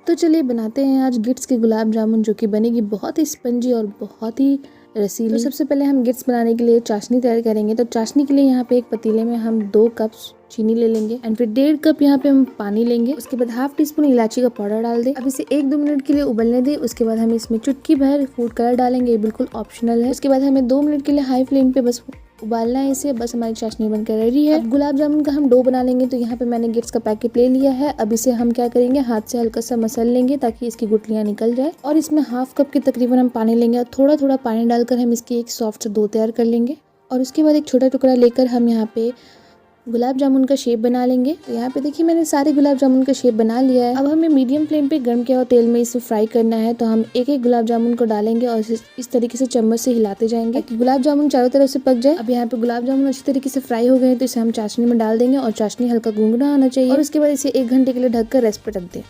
तो चलिए बनाते हैं आज गिट्स के गुलाब जामुन, जो कि बनेगी बहुत ही स्पंजी और बहुत ही रसीली। तो सबसे पहले हम गिट्स बनाने के लिए चाशनी तैयार करेंगे। तो चाशनी के लिए यहाँ पे एक पतीले में हम 2 कप चीनी ले लेंगे एंड फिर 1.5 कप यहाँ पे हम पानी लेंगे। उसके बाद हाफ टी स्पून इलायची का पाउडर डाल दें। अब इसे 1-2 मिनट के लिए उबलने दें। उसके बाद हम इसमें चुटकी भर फूड कलर डालेंगे, ये बिल्कुल ऑप्शनल है। उसके बाद हमें 2 मिनट के लिए हाई फ्लेम पे बस उबालना है इसे। बस हमारी चाशनी बनकर रेडी है। अब गुलाब जामुन का हम डो बना लेंगे। तो यहाँ पे मैंने गिट्स का पैकेट ले लिया है। अब इसे हम क्या करेंगे, हाथ से हल्का सा मसल लेंगे ताकि इसकी गुठलियाँ निकल जाए। और इसमें हाफ कप के तकरीबन हम पानी लेंगे और थोड़ा थोड़ा पानी डालकर हम इसकी एक सॉफ्ट डो तैयार कर लेंगे। और उसके बाद एक छोटा टुकड़ा लेकर हम यहाँ पे गुलाब जामुन का शेप बना लेंगे। तो यहाँ पे देखिए मैंने सारे गुलाब जामुन का शेप बना लिया है। अब हमें मीडियम फ्लेम पे गर्म किया हुआ तेल में इसे फ्राई करना है। तो हम एक एक गुलाब जामुन को डालेंगे और इस तरीके से चम्मच से हिलाते जाएंगे ताकि गुलाब जामुन चारों तरफ से पक जाए। अब यहाँ पे गुलाब जामुन अच्छी तरीके से फ्राई हो गए हैं, तो इसे हम चाशनी में डाल देंगे और चाशनी हल्का गुनगुना होना चाहिए। और उसके बाद इसे 1 घंटे के लिए ढककर रेस्ट पे रख दें।